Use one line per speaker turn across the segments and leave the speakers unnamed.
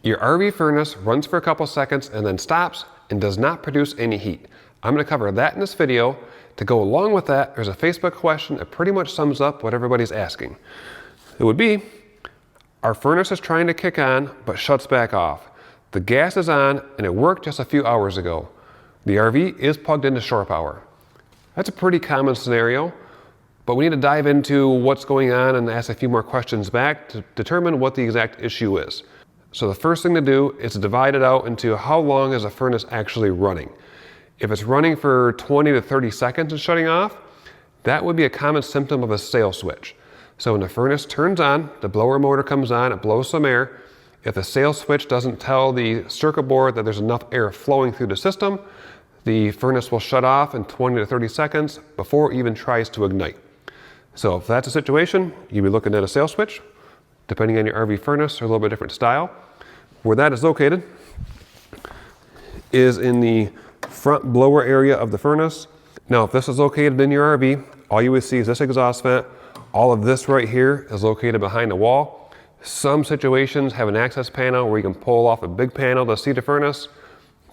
Your RV furnace runs for a couple seconds and then stops and does not produce any heat. I'm going to cover that in this video. To go along with that, there's a Facebook question that pretty much sums up what everybody's asking. It would be, our furnace is trying to kick on but shuts back off. The gas is on and it worked just a few hours ago. The RV is plugged into shore power. That's a pretty common scenario, but we need to dive into what's going on and ask a few more questions back to determine what the exact issue is. So the first thing to do is to divide it out into how long is the furnace actually running. If it's running for 20 to 30 seconds and shutting off, that would be a common symptom of a sail switch. So when the furnace turns on, the blower motor comes on, it blows some air. If the sail switch doesn't tell the circuit board that there's enough air flowing through the system, the furnace will shut off in 20 to 30 seconds before it even tries to ignite. So if that's a situation, you'd be looking at a sail switch. Depending on your RV furnace, or a little bit different style. Where that is located is in the front blower area of the furnace. Now, if this is located in your RV, all you would see is this exhaust vent. All of this right here is located behind the wall. Some situations have an access panel where you can pull off a big panel to see the furnace.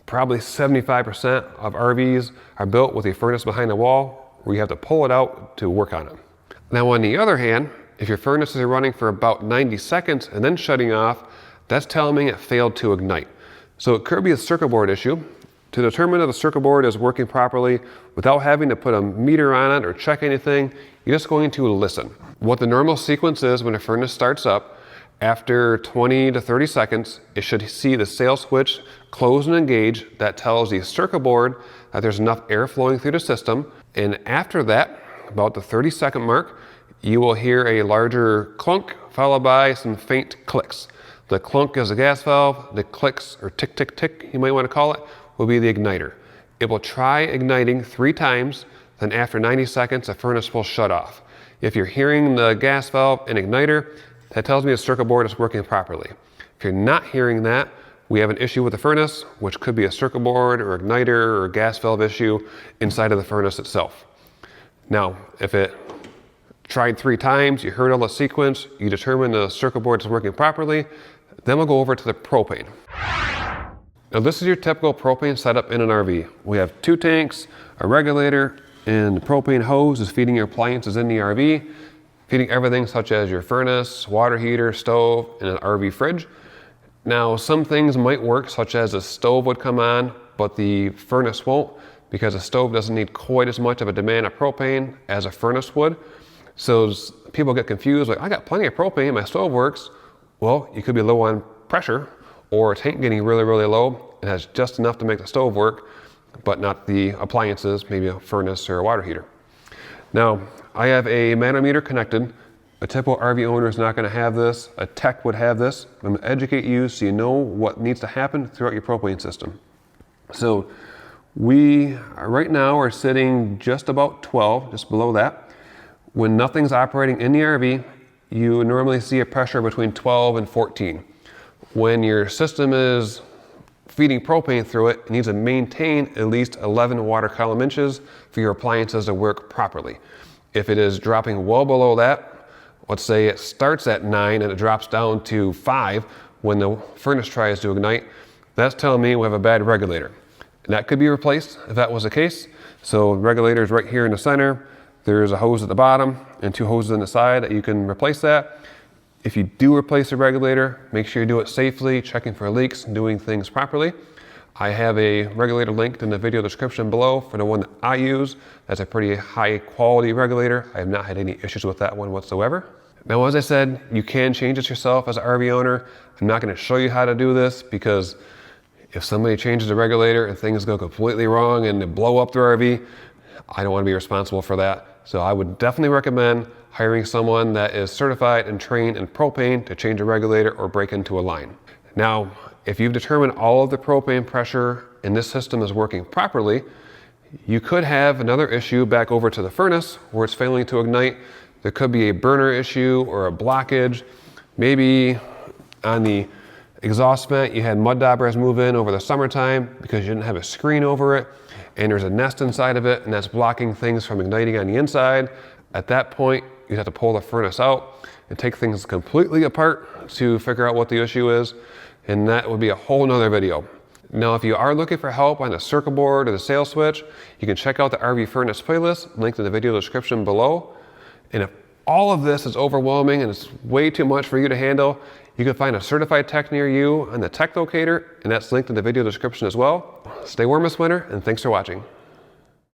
Probably 75% of RVs are built with a furnace behind the wall where you have to pull it out to work on it. Now, on the other hand, if your furnace is running for about 90 seconds and then shutting off, that's telling me it failed to ignite. So it could be a circuit board issue. To determine if the circuit board is working properly without having to put a meter on it or check anything, you're just going to listen. What the normal sequence is when a furnace starts up, after 20 to 30 seconds, it should see the sail switch close and engage. That tells the circuit board that there's enough air flowing through the system. And after that, about the 30-second mark, you will hear a larger clunk followed by some faint clicks. The clunk is the gas valve, the clicks, or tick, tick, tick, you might want to call it, will be the igniter. It will try igniting 3 times, then after 90 seconds, the furnace will shut off. If you're hearing the gas valve and igniter, that tells me the circuit board is working properly. If you're not hearing that, we have an issue with the furnace, which could be a circuit board or igniter or gas valve issue inside of the furnace itself. Now, if it tried 3 times, you heard all the sequence, you determine the circuit board is working properly, then we'll go over to the propane. Now this is your typical propane setup in an RV. We have 2 tanks, a regulator, and the propane hose is feeding your appliances in the RV, feeding everything such as your furnace, water heater, stove, and an RV fridge. Now some things might work, such as a stove would come on, but the furnace won't, because a stove doesn't need quite as much of a demand of propane as a furnace would. So people get confused, like, I got plenty of propane, my stove works. Well, you could be low on pressure, or a tank getting really, really low. It has just enough to make the stove work, but not the appliances, maybe a furnace or a water heater. Now, I have a manometer connected. A typical RV owner is not going to have this. A tech would have this. I'm going to educate you so you know what needs to happen throughout your propane system. So we right now are sitting just about 12, just below that. When nothing's operating in the RV, you normally see a pressure between 12 and 14. When your system is feeding propane through it, it needs to maintain at least 11 water column inches for your appliances to work properly. If it is dropping well below that, let's say it starts at 9 and it drops down to 5 when the furnace tries to ignite, that's telling me we have a bad regulator. And that could be replaced if that was the case. So the regulator is right here in the center. There's a hose at the bottom and 2 hoses on the side that you can replace that. If you do replace the regulator, make sure you do it safely, checking for leaks and doing things properly. I have a regulator linked in the video description below for the one that I use. That's a pretty high quality regulator. I have not had any issues with that one whatsoever. Now, as I said, you can change this yourself as an RV owner. I'm not going to show you how to do this because if somebody changes the regulator and things go completely wrong and they blow up their RV, I don't want to be responsible for that. So I would definitely recommend hiring someone that is certified and trained in propane to change a regulator or break into a line. Now, if you've determined all of the propane pressure in this system is working properly, you could have another issue back over to the furnace where it's failing to ignite. There could be a burner issue or a blockage. Maybe on the exhaust vent you had mud daubers move in over the summertime because you didn't have a screen over it, and there's a nest inside of it and that's blocking things from igniting on the inside. At that point, you'd have to pull the furnace out and take things completely apart to figure out what the issue is. and that would be a whole nother video. Now, if you are looking for help on the circuit board or the sail switch, you can check out the RV furnace playlist, linked in the video description below. And if all of this is overwhelming and it's way too much for you to handle, you can find a certified tech near you on the tech locator, and that's linked in the video description as well. Stay warm this winter, and thanks for watching.